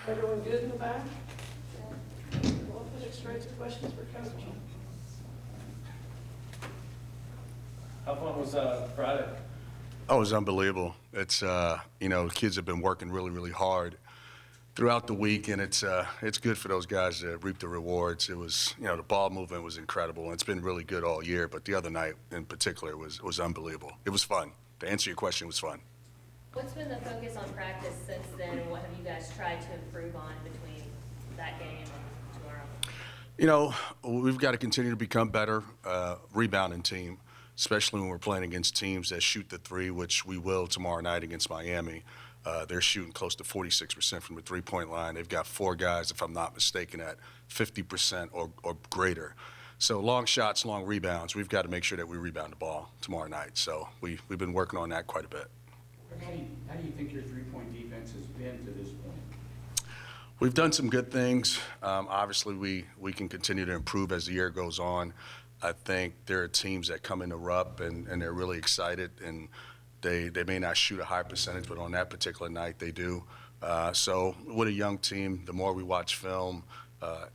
Everyone good in the back? We'll put it straight to questions for Coach. How fun was Friday? Oh, it was unbelievable. It's the kids have been working really, really hard throughout the week, and it's good for those guys to reap the rewards. It was, the ball movement was incredible, and it's been really good all year. But the other night, in particular, was unbelievable. It was fun. To answer your question, it was fun. What's been the focus on practice since then, and what have you guys tried to improve on between that game and tomorrow? We've got to continue to become better rebounding team, especially when we're playing against teams that shoot the three, which we will tomorrow night against Miami. They're shooting close to 46% from the three-point line. They've got 4 guys, if I'm not mistaken, at 50% or greater. So long shots, long rebounds. We've got to make sure that we rebound the ball tomorrow night. So we've been working on that quite a bit. How do you think your three-point defense has been to this point? We've done some good things. Obviously, we can continue to improve as the year goes on. I think there are teams that come into Rupp and they're really excited, and they may not shoot a high percentage, but on that particular night they do. So with a young team, the more we watch film,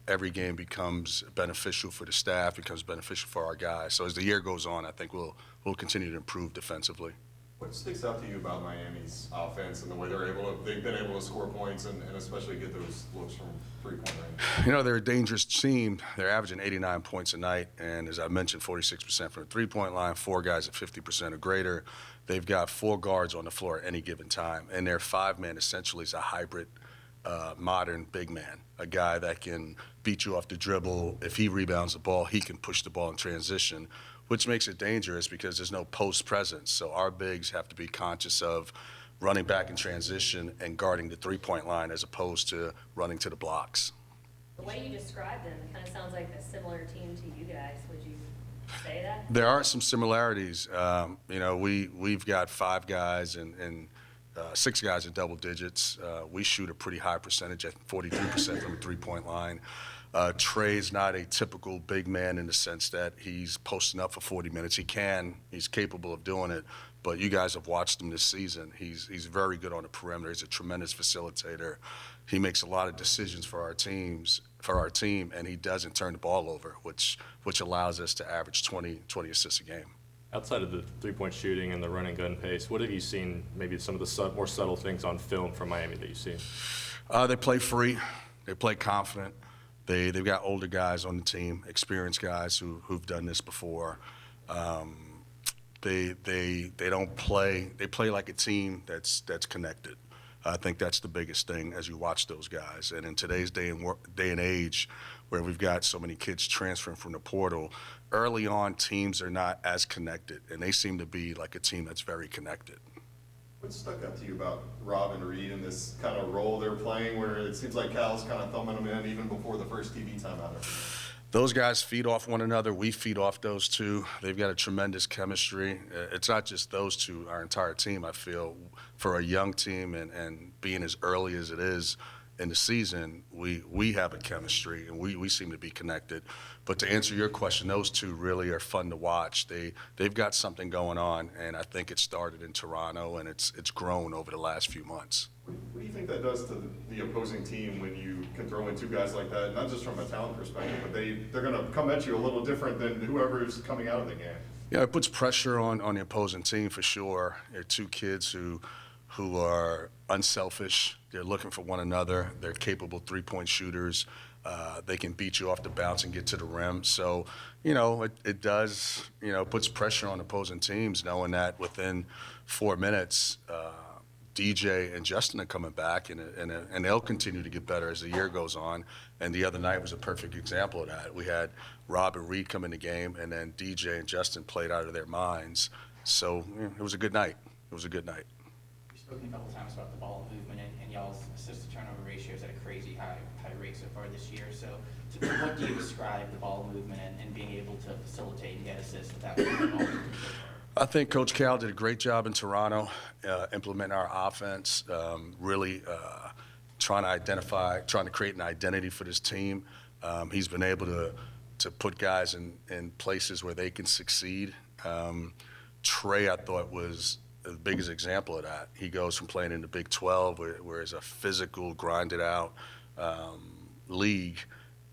every game becomes beneficial for the staff, becomes beneficial for our guys. So as the year goes on, I think we'll continue to improve defensively. What sticks out to you about Miami's offense and the way they've been able to score points and especially get those looks from three-point range? They're a dangerous team. They're averaging 89 points a night, and as I mentioned, 46% from the three-point line, 4 guys at 50% or greater. They've got 4 guards on the floor at any given time, and their 5-man essentially is a hybrid modern big man, a guy that can beat you off the dribble. If he rebounds the ball, he can push the ball in transition, which makes it dangerous because there's no post presence. So our bigs have to be conscious of running back in transition and guarding the three-point line as opposed to running to the blocks. The way you describe them, it kind of sounds like a similar team to you guys. Would you say that? There are some similarities. We've got 5 guys and 6 guys in double digits. We shoot a pretty high percentage at 43% from the three-point line. Trey's not a typical big man in the sense that he's posting up for 40 minutes. He's capable of doing it, but you guys have watched him this season. He's very good on the perimeter. He's a tremendous facilitator. He makes a lot of decisions for our team, and he doesn't turn the ball over, which allows us to average 20 assists a game. Outside of the three-point shooting and the run and gun pace, what have you seen, maybe some of the more subtle things on film from Miami that you've seen? They play free. They play confident. They've got older guys on the team, experienced guys who've done this before. They don't play. They play like a team that's connected. I think that's the biggest thing as you watch those guys. And in today's day and age, where we've got so many kids transferring from the portal, early on teams are not as connected, and they seem to be like a team that's very connected. What stuck out to you about Rob and Reed in this kind of role they're playing where it seems like Cal's kind of thumbing them in even before the first TV timeout? Those guys feed off one another. We feed off those two. They've got a tremendous chemistry. It's not just those two, our entire team, I feel. For a young team and being as early as it is in the season, we have a chemistry, and we seem to be connected. But to answer your question, those two really are fun to watch. They've got something going on, and I think it started in Toronto, and it's grown over the last few months. What do you think that does to the opposing team when you can throw in 2 guys like that, not just from a talent perspective, but they're going to come at you a little different than whoever's coming out of the game? Yeah, it puts pressure on the opposing team for sure. They're 2 kids who are unselfish. They're looking for one another. They're capable three-point shooters. They can beat you off the bounce and get to the rim. So, it does, puts pressure on opposing teams knowing that within 4 minutes, DJ and Justin are coming back, and they'll continue to get better as the year goes on. And the other night was a perfect example of that. We had Rob and Reed come in the game, and then DJ and Justin played out of their minds. So it was a good night. It was a good night. You've spoken a couple times about the ball movement and y'all's assist-to-turnover ratio is at a crazy high rate so far this year. So what do you describe the ball movement and being able to facilitate and get assists without the ball movement so far? I think Coach Cal did a great job in Toronto implementing our offense, really trying to create an identity for this team. He's been able to put guys in places where they can succeed. Trey, I thought, was the biggest example of that. He goes from playing in the Big 12, where it's a physical, grinded out league.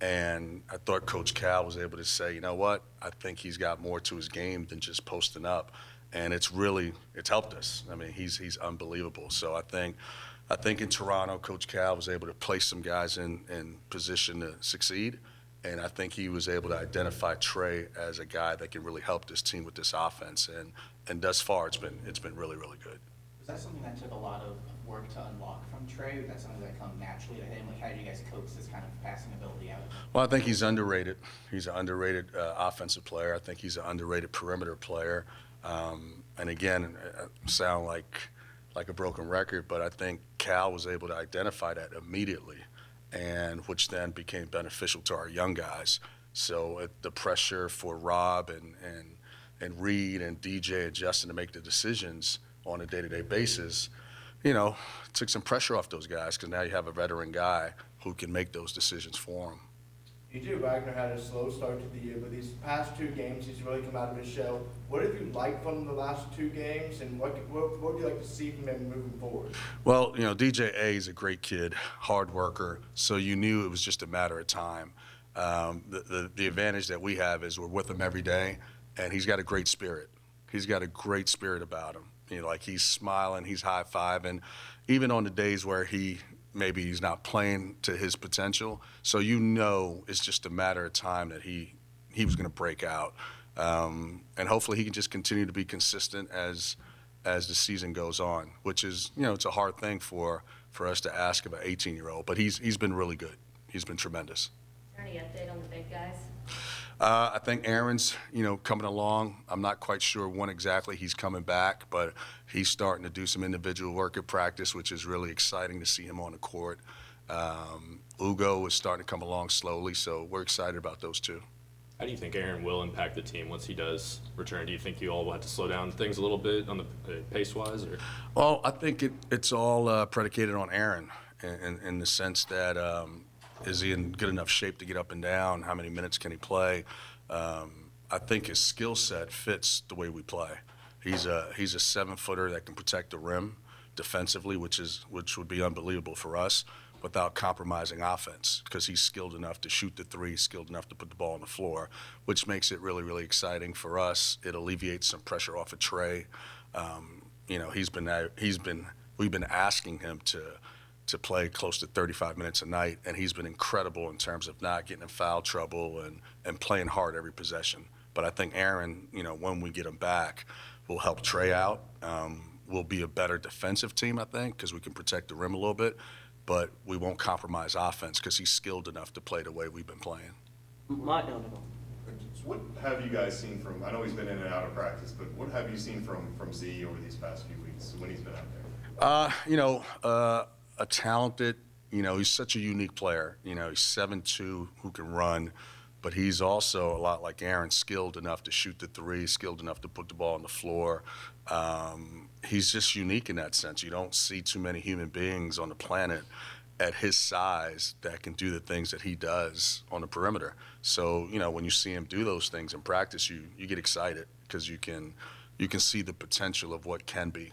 And I thought Coach Cal was able to say, you know what, I think he's got more to his game than just posting up. And it's helped us. I mean, he's unbelievable. So I think in Toronto, Coach Cal was able to place some guys in position to succeed. And I think he was able to identify Trey as a guy that can really help this team with this offense. And thus far, it's been really, really good. Was that something that took a lot of work to unlock from Trey? Or that's something that come naturally to him? Like, how did you guys coax this kind of passing ability out of him? Well, I think he's underrated. He's an underrated offensive player. I think he's an underrated perimeter player. And again, I sound like a broken record, but I think Cal was able to identify that immediately, and which then became beneficial to our young guys. So the pressure for Rob and Reed and DJ and Justin to make the decisions on a day-to-day basis, took some pressure off those guys, because now you have a veteran guy who can make those decisions for them. DJ Wagner had a slow start to the year, but these past 2 games, he's really come out of his shell. What have you liked from the last 2 games, and what would you like to see from him moving forward? Well, DJ A is a great kid, hard worker, so you knew it was just a matter of time. The advantage that we have is we're with him every day, and he's got a great spirit. He's got a great spirit about him. Like, he's smiling, he's high-fiving, even on the days where maybe he's not playing to his potential. So it's just a matter of time that he was going to break out. And hopefully he can just continue to be consistent as the season goes on, which is, it's a hard thing for us to ask of an 18-year-old. But he's been really good. He's been tremendous. Is there any update on the big guys? I think Aaron's, coming along. I'm not quite sure when exactly he's coming back, but he's starting to do some individual work at practice, which is really exciting to see him on the court. Ugo is starting to come along slowly, so we're excited about those 2. How do you think Aaron will impact the team once he does return? Do you think you all will have to slow down things a little bit on the pace-wise? Or? Well, I think it's all predicated on Aaron in the sense that is he in good enough shape to get up and down? How many minutes can he play? I think his skill set fits the way we play. He's a 7-footer that can protect the rim defensively, which would be unbelievable for us, without compromising offense, because he's skilled enough to shoot the 3, skilled enough to put the ball on the floor, which makes it really, really exciting for us. It alleviates some pressure off of Trey. We've been asking him to play close to 35 minutes a night, and he's been incredible in terms of not getting in foul trouble and playing hard every possession. But I think Aaron, when we get him back, will help Trey out. We'll be a better defensive team, I think, because we can protect the rim a little bit, but we won't compromise offense because he's skilled enough to play the way we've been playing. What have you guys seen from, I know he's been in and out of practice, but what have you seen from Z over these past few weeks when he's been out there? A talented, he's such a unique player. He's 7'2", who can run, but he's also a lot like Aaron, skilled enough to shoot the 3, skilled enough to put the ball on the floor. He's just unique in that sense. You don't see too many human beings on the planet at his size that can do the things that he does on the perimeter. So, when you see him do those things in practice, you get excited because you can see the potential of what can be.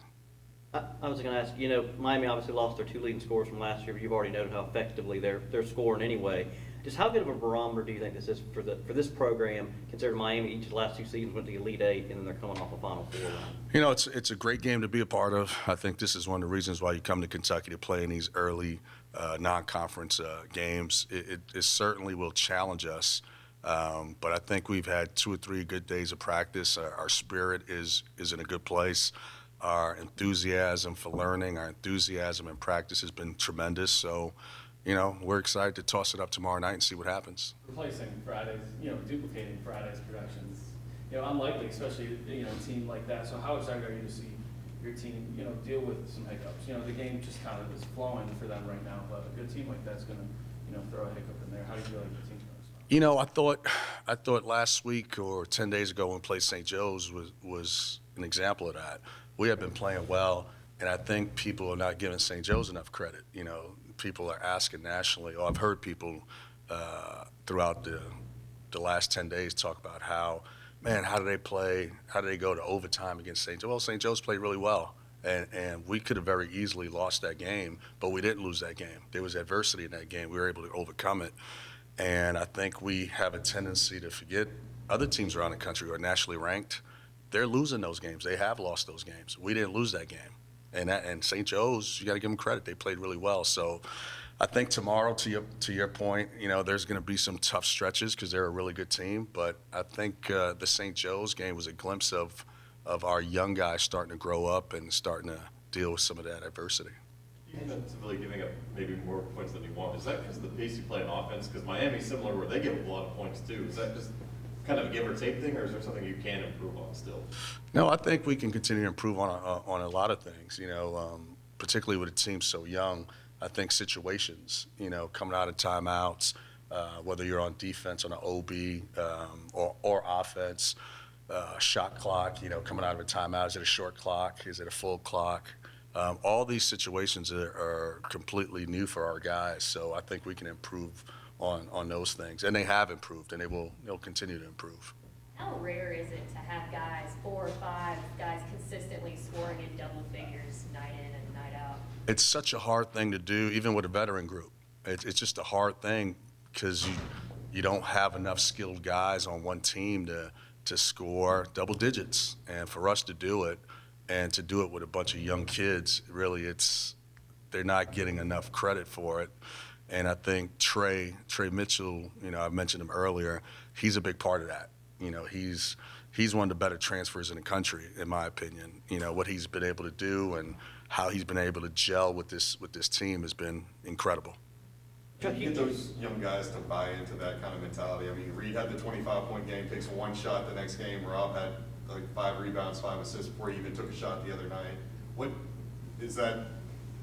I was going to ask, Miami obviously lost their 2 leading scorers from last year, but you've already noted how effectively they're scoring anyway. Just how good of a barometer do you think this is for this program, considering Miami each of the last 2 seasons went to the Elite 8 and then they're coming off a Final Four run? It's a great game to be a part of. I think this is one of the reasons why you come to Kentucky to play in these early non-conference games. It certainly will challenge us, but I think we've had 2 or 3 good days of practice. Our spirit is in a good place. Our enthusiasm for learning, our enthusiasm in practice has been tremendous. So, we're excited to toss it up tomorrow night and see what happens. Replacing Friday's, duplicating Friday's productions, unlikely, especially, a team like that. So how excited are you to see your team, deal with some hiccups? The game just kind of is flowing for them right now, but a good team like that's going to, throw a hiccup in there. How do you feel like the team's going to respond? I thought last week or 10 days ago when we played St. Joe's was an example of that. We have been playing well, and I think people are not giving St. Joe's enough credit. People are asking nationally, I've heard people throughout the last 10 days talk about how, man, how do they play? How do they go to overtime against St. Joe? Well, St. Joe's played really well. And we could have very easily lost that game, but we didn't lose that game. There was adversity in that game. We were able to overcome it. And I think we have a tendency to forget other teams around the country who are nationally ranked. They're losing those games. They have lost those games. We didn't lose that game. And St. Joe's, you got to give them credit. They played really well. So I think tomorrow, to your point, there's going to be some tough stretches because they're a really good team. But I think the St. Joe's game was a glimpse of our young guys starting to grow up and starting to deal with some of that adversity. Defensively giving up maybe more points than you want. Is that because of the pace you play in offense? Because Miami's similar where they give up a lot of points too. Is that just kind of a give or take thing, or is there something you can improve on still? No, I think we can continue to improve on a lot of things. Particularly with a team so young. I think situations, coming out of timeouts, whether you're on defense on an OB or offense, shot clock, coming out of a timeout. Is it a short clock? Is it a full clock? All these situations are completely new for our guys, so I think we can improve on those things, and they have improved, and they'll continue to improve. How rare is it to have guys, 4 or 5 guys consistently scoring in double figures night in and night out? It's such a hard thing to do, even with a veteran group. It's just a hard thing because you don't have enough skilled guys on one team to score double digits, and for us to do it, and to do it with a bunch of young kids, really, they're not getting enough credit for it. And I think Trey Mitchell, I mentioned him earlier, he's a big part of that. He's one of the better transfers in the country, in my opinion. What he's been able to do and how he's been able to gel with this team has been incredible. Can you get those young guys to buy into that kind of mentality? I mean, Reed had the 25-point game, takes one shot the next game. Rob had like 5 rebounds, 5 assists before he even took a shot the other night. What is that?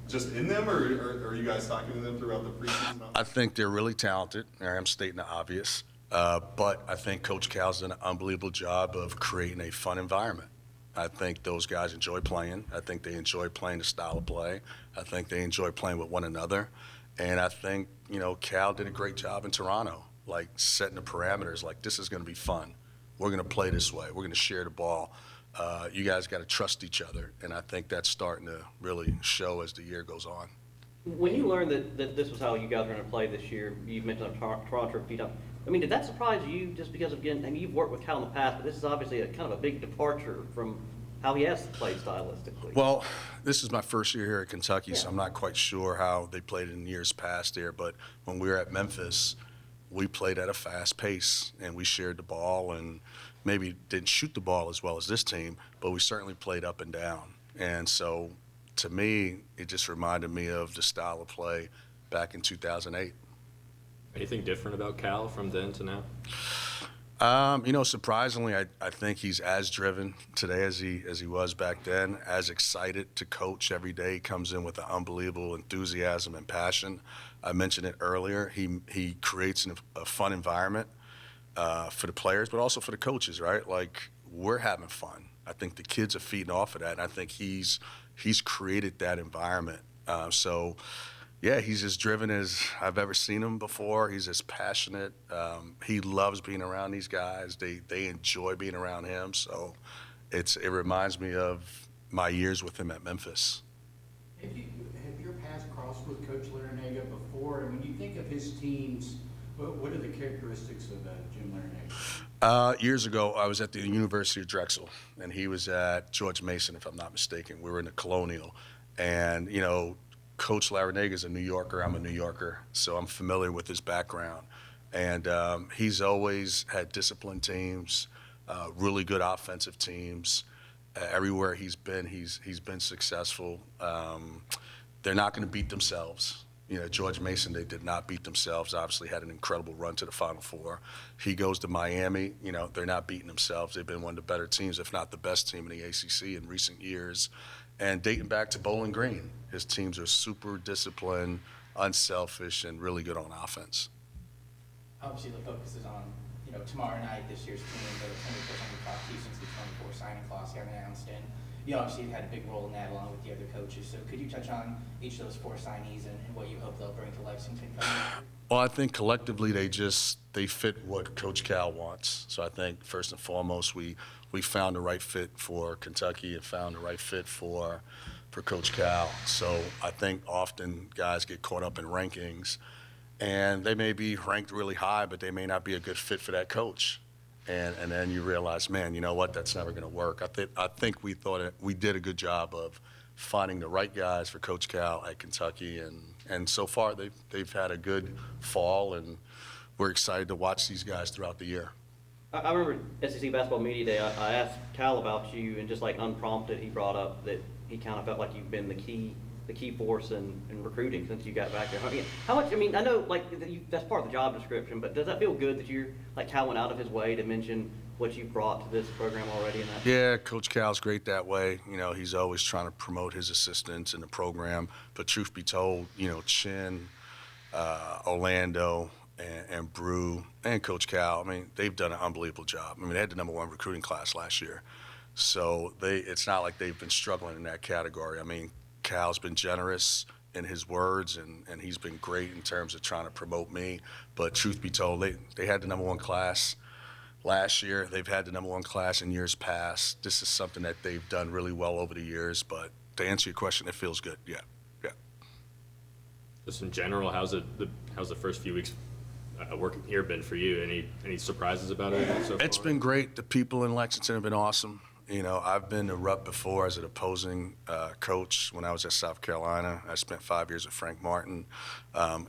Just in them, or are you guys talking to them throughout the preseason? I think they're really talented. I'm stating the obvious, but I think Coach Cal's done an unbelievable job of creating a fun environment. I think those guys enjoy playing. I think they enjoy playing the style of play. I think they enjoy playing with one another. And I think, Cal did a great job in Toronto, like setting the parameters, like this is going to be fun. We're going to play this way. We're going to share the ball. You guys got to trust each other. And I think that's starting to really show as the year goes on. When you learned that this was how you guys were going to play this year, you mentioned Toronto a few times. I mean, did that surprise you just because of you've worked with Cal in the past, but this is obviously a kind of a big departure from how he has played stylistically? Well, this is my first year here at Kentucky, so I'm not quite sure how they played in years past there. But when we were at Memphis, we played at a fast pace, and we shared the ball and maybe didn't shoot the ball as well as this team, but we certainly played up and down. And so to me, it just reminded me of the style of play back in 2008. Anything different about Cal from then to now? Surprisingly, I think he's as driven today as he was back then, as excited to coach every day. He comes in with an unbelievable enthusiasm and passion. I mentioned it earlier. He creates a fun environment for the players, but also for the coaches, right? Like, we're having fun. I think the kids are feeding off of that, and I think he's created that environment. Yeah, he's as driven as I've ever seen him before. He's as passionate. He loves being around these guys. They enjoy being around him. So it reminds me of my years with him at Memphis. Have your paths crossed with Coach Larinaga before? And when you think of his teams, what are the characteristics of Jim Larinaga? Years ago, I was at the University of Drexel, and he was at George Mason, if I'm not mistaken. We were in the Colonial. And, Coach Larinaga is a New Yorker. I'm a New Yorker, so I'm familiar with his background. And he's always had disciplined teams, really good offensive teams. Everywhere he's been successful. They're not going to beat themselves. George Mason, they did not beat themselves. Obviously had an incredible run to the Final Four. He goes to Miami. They're not beating themselves. They've been one of the better teams, if not the best team in the ACC in recent years. And dating back to Bowling Green, his teams are super disciplined, unselfish, and really good on offense. Obviously, the focus is on, tomorrow night, this year's team, but it's only push on the top team since the 24 signing clause got announced. And you obviously had a big role in that along with the other coaches. So could you touch on each of those 4 signees and what you hope they'll bring to Lexington coming year? Well, I think collectively they fit what Coach Cal wants. So I think first and foremost we found the right fit for Kentucky and found the right fit for Coach Cal. So I think often guys get caught up in rankings, and they may be ranked really high, but they may not be a good fit for that coach. And then you realize, man, you know what? That's never going to work. I think we did a good job of finding the right guys for Coach Cal at Kentucky, and so far they've had a good fall, and we're excited to watch these guys throughout the year. I remember SEC Basketball Media Day, I asked Cal about you, and just like unprompted, he brought up that he kind of felt like you've been the key force in recruiting since you got back there. How much, I mean, I know like that's part of the job description, but does that feel good that you're, like Cal went out of his way to mention what you've brought to this program already in that? Yeah, Coach Cal's great that way. You know, he's always trying to promote his assistants in the program. But truth be told, you know, Chin, Orlando, and Brew, and Coach Cal, I mean, they've done an unbelievable job. I mean, they had the #1 recruiting class last year. So it's not like they've been struggling in that category. I mean, Cal's been generous in his words, and he's been great in terms of trying to promote me. But truth be told, they had the #1 class last year. They've had the #1 class in years past. This is something that they've done really well over the years. But to answer your question, it feels good. Yeah. Just in general, how's the first few weeks working here been for you? Any surprises about it so far? It's been great. The people in Lexington have been awesome. You know, I've been to Rupp before as an opposing coach when I was at South Carolina. I spent 5 years with Frank Martin.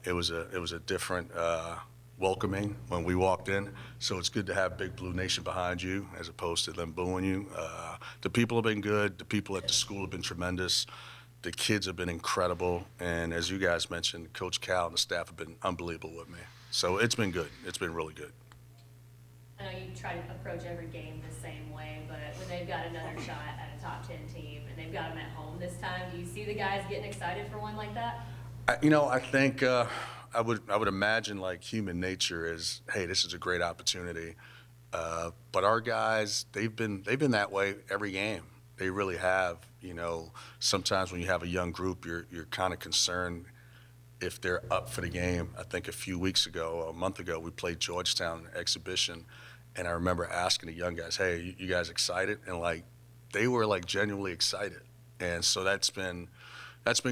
It was a different welcoming when we walked in. So it's good to have Big Blue Nation behind you as opposed to them booing you. The people have been good. The people at the school have been tremendous. The kids have been incredible. And as you guys mentioned, Coach Cal and the staff have been unbelievable with me. So it's been good. It's been really good. I know you try to approach every game the same way, but when they've got another shot at a top 10 team and they've got them at home this time, do you see the guys getting excited for one like that? I think I would imagine like human nature is, hey, this is a great opportunity. But our guys, they've been that way every game. They really have. You know, sometimes when you have a young group, you're kind of concerned if they're up for the game. I think a month ago, we played Georgetown in an exhibition, and I remember asking the young guys, hey, you guys excited? And like, they were like genuinely excited. And so that's been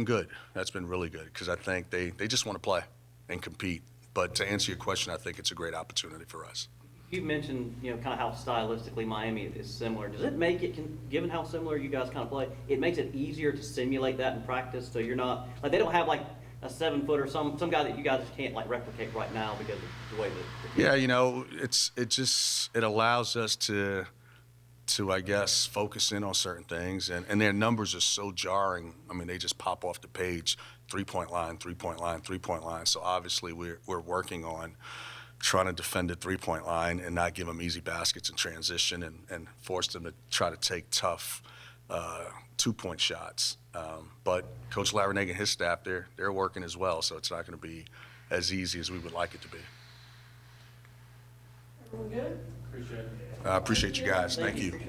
good. That's been really good because I think they just want to play and compete. But to answer your question, I think it's a great opportunity for us. You mentioned, you know, kind of how stylistically Miami is similar. Does it make it, given how similar you guys kind of play, it makes it easier to simulate that in practice so you're not, like they don't have like a 7-footer, some guy that you guys just can't like replicate right now because of the way that Yeah, you know, it allows us to I guess focus in on certain things, and their numbers are so jarring. I mean, they just pop off the page, 3-point line, 3-point line, 3-point line. So obviously we're working on trying to defend the 3-point line and not give them easy baskets in transition and force them to try to take tough 2-point shots. But Coach Larinaga and his staff, they're working as well, so it's not going to be as easy as we would like it to be. Everyone good? Appreciate it. I appreciate you guys. Thank you.